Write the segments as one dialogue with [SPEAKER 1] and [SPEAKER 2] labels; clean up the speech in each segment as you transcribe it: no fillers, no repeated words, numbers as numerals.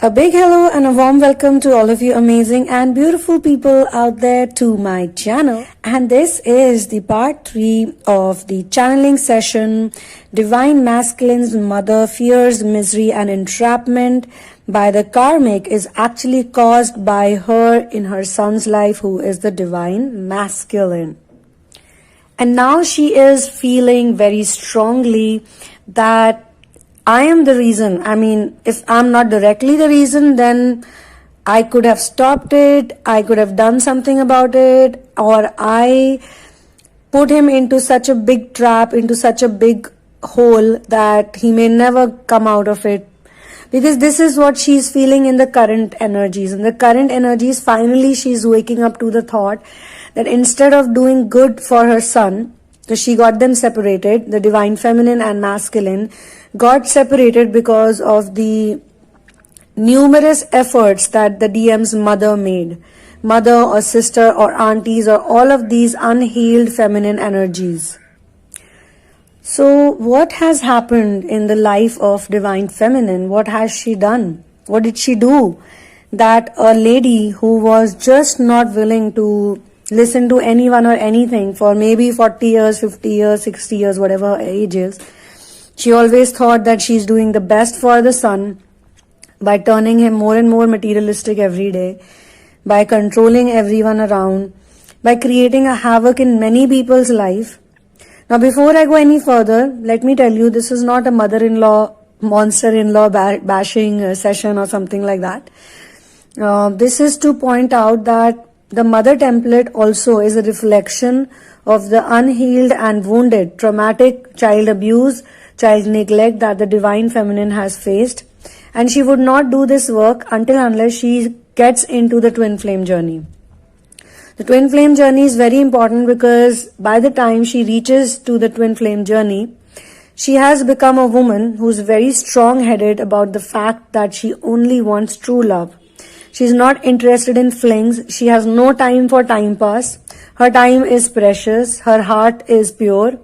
[SPEAKER 1] A big hello and a warm welcome to all of you amazing and beautiful people out there to my channel. And this is the part 3 of the channeling session, Divine Masculine's Mother Fears, Misery and Entrapment by the Karmic is actually caused by her in her son's life, who is the Divine Masculine. And now she is feeling very strongly that I am the reason. I mean, if I'm not directly the reason, then I could have stopped it, I could have done something about it, or I put him into such a big trap, into such a big hole that he may never come out of it. Because this is what she's feeling in the current energies. In the current energies, finally she's waking up to the thought that instead of doing good for her son, so she got them separated, the Divine Feminine and Masculine, got separated because of the numerous efforts that the DM's mother made. Mother or sister or aunties or all of these unhealed feminine energies. So what has happened in the life of Divine Feminine? What has she done? What did she do? That a lady who was just not willing to listen to anyone or anything for maybe 40 years, 50 years, 60 years, whatever her age is, she always thought that she's doing the best for the son by turning him more and more materialistic every day, by controlling everyone around, by creating a havoc in many people's life. Now, before I go any further, let me tell you, this is not a mother-in-law, monster-in-law bashing session or something like that. This is to point out that the mother template also is a reflection of the unhealed and wounded, traumatic child abuse, child neglect that the Divine Feminine has faced, and she would not do this work unless she gets into the twin flame journey. The twin flame journey is very important because by the time she reaches to the twin flame journey, she has become a woman who's very strong-headed about the fact that she only wants true love. She's not interested in flings. She has no time for time pass. Her time is precious. Her heart is pure.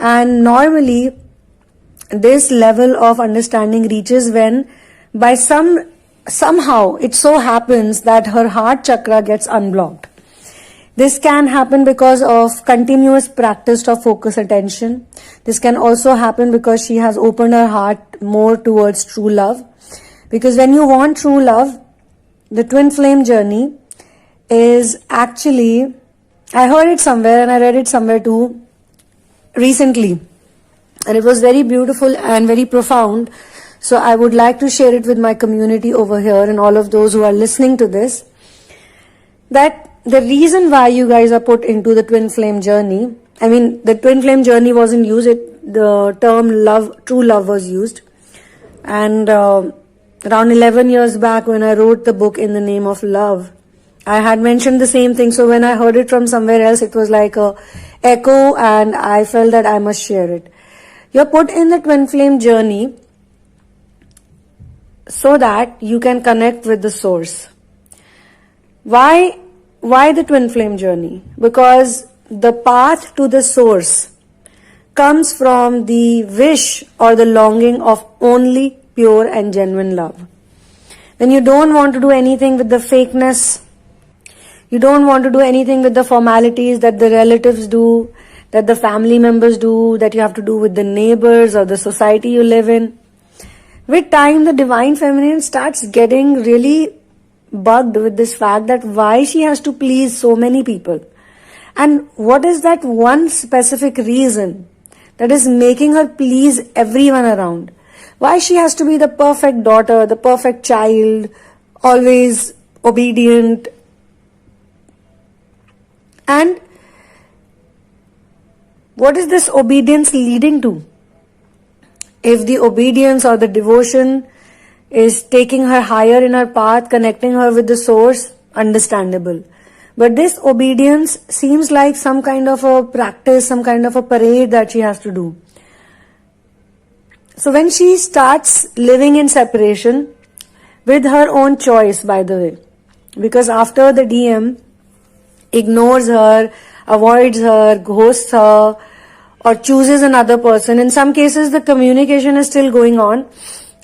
[SPEAKER 1] And normally, this level of understanding reaches when by somehow it so happens that her heart chakra gets unblocked. This can happen because of continuous practice of focus attention. This can also happen because she has opened her heart more towards true love. Because when you want true love, the twin flame journey is actually, I heard it somewhere and I read it somewhere too recently. And it was very beautiful and very profound. So I would like to share it with my community over here and all of those who are listening to this. That the reason why you guys are put into the twin flame journey, I mean, the twin flame journey wasn't used, the term love, true love was used. And around 11 years back when I wrote the book In the Name of Love, I had mentioned the same thing. So when I heard it from somewhere else, it was like a echo and I felt that I must share it. You're put in the twin flame journey so that you can connect with the source. Why the twin flame journey? Because the path to the source comes from the wish or the longing of only pure and genuine love. Then you don't want to do anything with the fakeness. You don't want to do anything with the formalities that the relatives do, that the family members do, that you have to do with the neighbors or the society you live in. With time, the Divine Feminine starts getting really bugged with this fact that why she has to please so many people. And what is that one specific reason that is making her please everyone around? Why she has to be the perfect daughter, the perfect child, always obedient. And what is this obedience leading to? If the obedience or the devotion is taking her higher in her path, connecting her with the source, understandable. But this obedience seems like some kind of a practice, some kind of a parade that she has to do. So when she starts living in separation, with her own choice, by the way, because after the DM ignores her, avoids her, ghosts her, or chooses another person, in some cases the communication is still going on,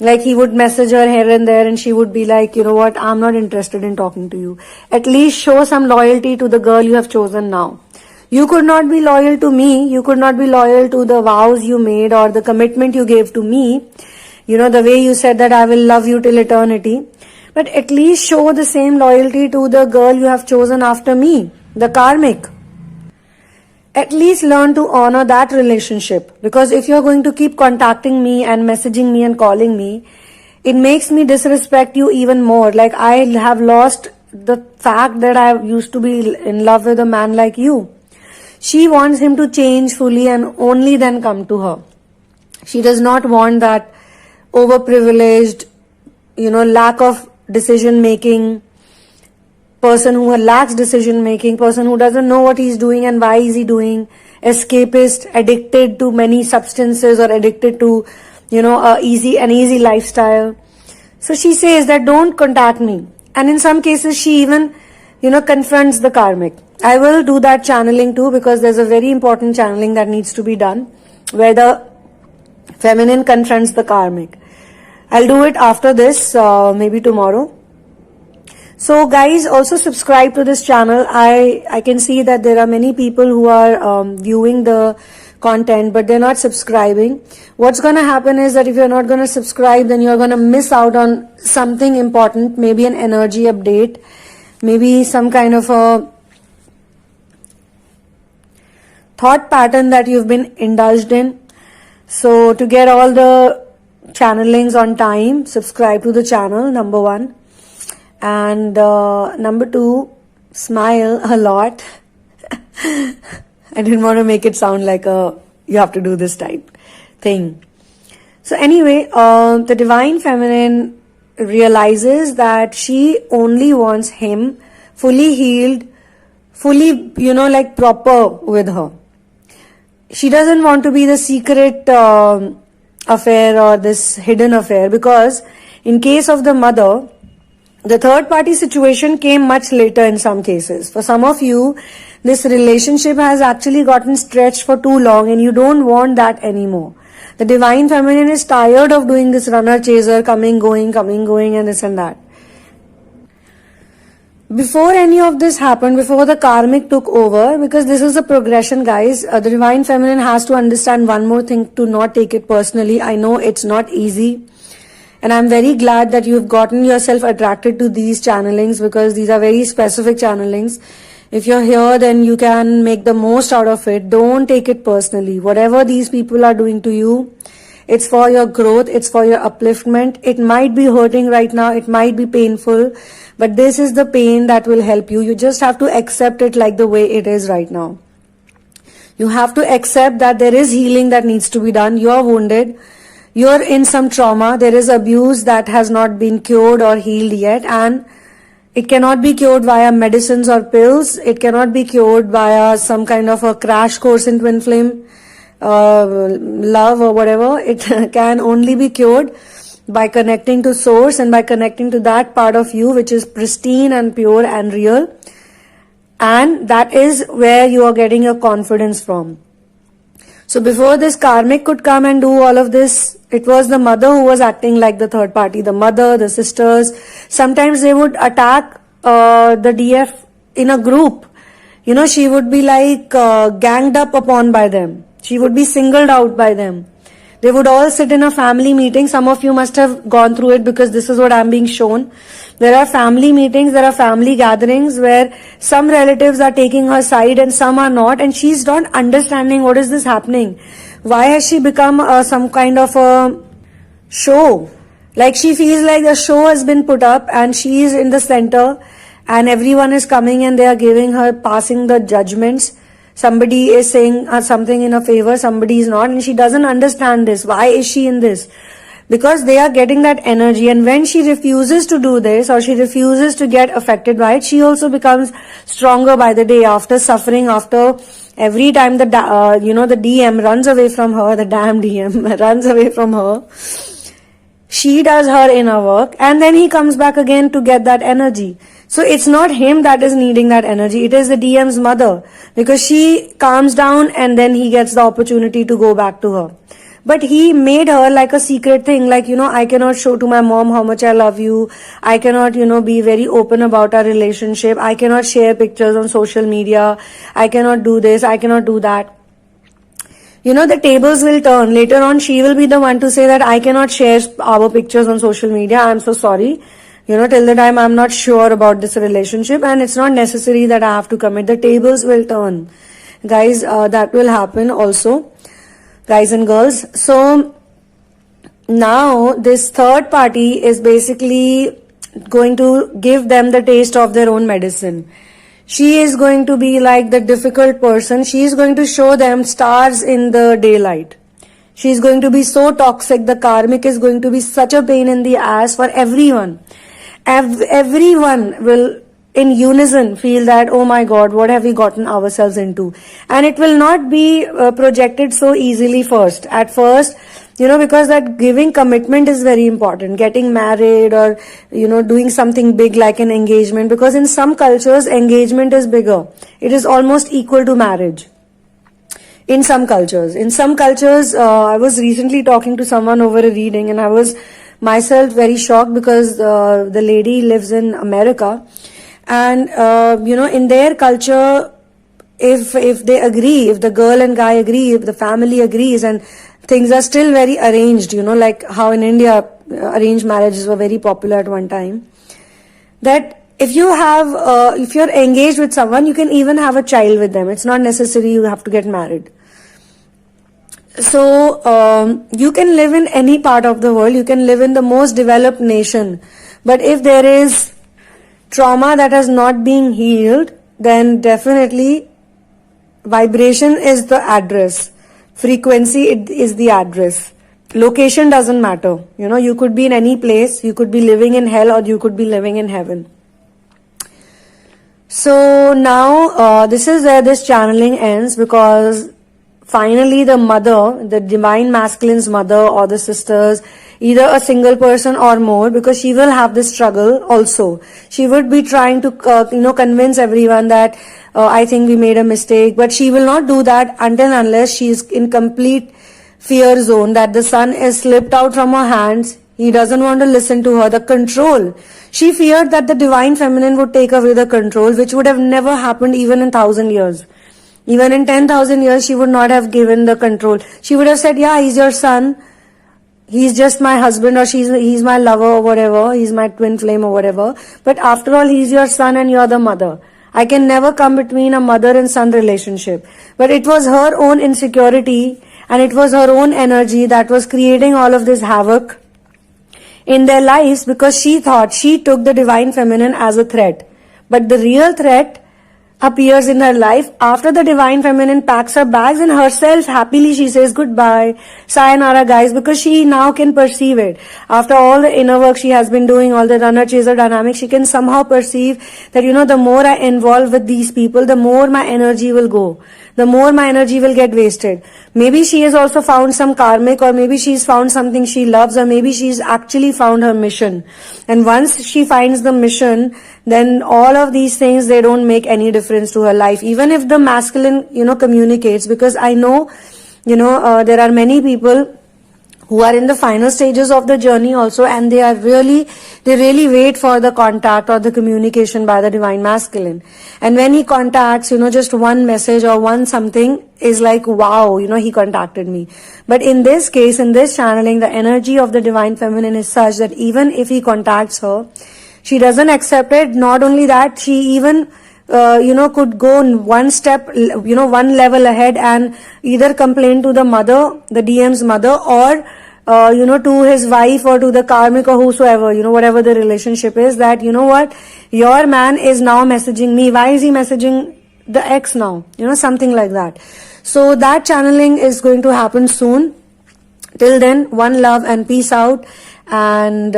[SPEAKER 1] Like he would message her here and there and she would be like, you know what, I'm not interested in talking to you. At least show some loyalty to the girl you have chosen now. You could not be loyal to me. You could not be loyal to the vows you made or the commitment you gave to me. You know, the way you said that I will love you till eternity. But at least show the same loyalty to the girl you have chosen after me, the karmic. At least learn to honor that relationship, because if you're going to keep contacting me and messaging me and calling me, it makes me disrespect you even more. Like I have lost the fact that I used to be in love with a man like you. She wants him to change fully and only then come to her. She does not want that overprivileged, lack of decision making, person who lacks decision making, person who doesn't know what he's doing and why is he doing, escapist, addicted to many substances or addicted to, an easy lifestyle. So she says that don't contact me. And in some cases she even, confronts the karmic. I will do that channeling too, because there's a very important channeling that needs to be done where the feminine confronts the karmic. I'll do it after this, maybe tomorrow. So guys, also subscribe to this channel. I can see that there are many people who are viewing the content, but they're not subscribing. What's going to happen is that if you're not going to subscribe, then you're going to miss out on something important, maybe an energy update, maybe some kind of a thought pattern that you've been indulged in. So to get all the channelings on time, subscribe to the channel, number one. And number two, smile a lot. I didn't want to make it sound like you have to do this type thing. So anyway, the divine feminine realizes that she only wants him fully healed, fully, proper with her. She doesn't want to be the secret affair or this hidden affair, because in case of the mother, the third party situation came much later in some cases. For some of you, this relationship has actually gotten stretched for too long and you don't want that anymore. The divine feminine is tired of doing this runner chaser, coming, going and this and that. Before any of this happened, before the karmic took over, because this is a progression, guys, the divine feminine has to understand one more thing, to not take it personally. I know it's not easy. And I'm very glad that you've gotten yourself attracted to these channelings, because these are very specific channelings. If you're here, then you can make the most out of it. Don't take it personally. Whatever these people are doing to you, it's for your growth, it's for your upliftment. It might be hurting right now, it might be painful, but this is the pain that will help you. You just have to accept it like the way it is right now. You have to accept that there is healing that needs to be done. You are wounded. You're in some trauma. There is abuse that has not been cured or healed yet, and it cannot be cured via medicines or pills. It cannot be cured via some kind of a crash course in Twinflame, love or whatever. It can only be cured by connecting to source and by connecting to that part of you which is pristine and pure and real. And that is where you are getting your confidence from. So before this karmic could come and do all of this, it was the mother who was acting like the third party. The mother, the sisters, sometimes they would attack the DF in a group. She would be like ganged up upon by them. She would be singled out by them. They would all sit in a family meeting. Some of you must have gone through it, because this is what I'm being shown. There are family meetings, there are family gatherings where some relatives are taking her side and some are not, and she's not understanding what is this happening. Why has she become some kind of a show? Like she feels like the show has been put up and she is in the center and everyone is coming and they are giving her, passing the judgments. Somebody is saying something in her favor, somebody is not, and she doesn't understand this. Why is she in this? Because they are getting that energy, and when she refuses to do this or she refuses to get affected by it, she also becomes stronger by the day, after suffering, after every time the DM runs away from her, the damn DM runs away from her. She does her inner work and then he comes back again to get that energy. So it's not him that is needing that energy, it is the DM's mother, because she calms down and then he gets the opportunity to go back to her. But he made her like a secret thing, like, I cannot show to my mom how much I love you. I cannot, be very open about our relationship. I cannot share pictures on social media. I cannot do this. I cannot do that. The tables will turn. Later on, she will be the one to say that I cannot share our pictures on social media. I'm so sorry. Till the time I'm not sure about this relationship, and it's not necessary that I have to commit. The tables will turn. Guys, that will happen also. Guys and girls. So now this third party is basically going to give them the taste of their own medicine. She is going to be like the difficult person. She is going to show them stars in the daylight. She is going to be so toxic. The karmic is going to be such a pain in the ass for everyone. Everyone will in unison feel that, oh my God, what have we gotten ourselves into? And it will not be projected so easily at first, because that giving commitment is very important. Getting married or, doing something big like an engagement, because in some cultures, engagement is bigger. It is almost equal to marriage. In some cultures, I was recently talking to someone over a reading, and I was myself very shocked because the lady lives in America. And, in their culture, if they agree, if the girl and guy agree, if the family agrees, and things are still very arranged, like how in India, arranged marriages were very popular at one time, that if you're engaged with someone, you can even have a child with them. It's not necessary you have to get married. So, you can live in any part of the world. You can live in the most developed nation. But if there is trauma that has not been healed, then definitely vibration is the address. Frequency is the address. Location doesn't matter. You could be in any place. You could be living in hell or you could be living in heaven. So now this is where this channeling ends, because finally the mother, the divine masculine's mother or the sisters, either a single person or more, because she will have this struggle also. She would be trying to, convince everyone that I think we made a mistake, but she will not do that unless she is in complete fear zone, that the son is slipped out from her hands. He doesn't want to listen to her. The control. She feared that the divine feminine would take away the control, which would have never happened even in 1,000 years. Even in 10,000 years, she would not have given the control. She would have said, yeah, he's your son. He's just my husband, or he's my lover or whatever. He's my twin flame or whatever. But after all, he's your son and you're the mother. I can never come between a mother and son relationship. But it was her own insecurity and it was her own energy that was creating all of this havoc in their lives, because she thought she took the divine feminine as a threat. But the real threat appears in her life after the divine feminine packs her bags and herself happily she says goodbye, sayonara guys, because she now can perceive it. After all the inner work she has been doing, all the runner chaser dynamics, she can somehow perceive that, the more I involve with these people, the more my energy will go. The more my energy will get wasted. Maybe she has also found some karmic, or maybe she's found something she loves, or maybe she's actually found her mission. And once she finds the mission, then all of these things, they don't make any difference to her life. Even if the masculine, communicates, because I know, there are many people who are in the final stages of the journey also, and they really wait for the contact or the communication by the divine masculine. And when he contacts, just one message or one something is like, wow, he contacted me. But in this case, in this channeling, the energy of the divine feminine is such that even if he contacts her, she doesn't accept it. Not only that, she even could go one step, one level ahead and either complain to the mother, the DM's mother, or, to his wife or to the karmic or whosoever, whatever the relationship is, that, what, your man is now messaging me. Why is he messaging the ex now? Something like that. So that channeling is going to happen soon. Till then, one love and peace out. And,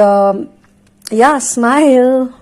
[SPEAKER 1] smile.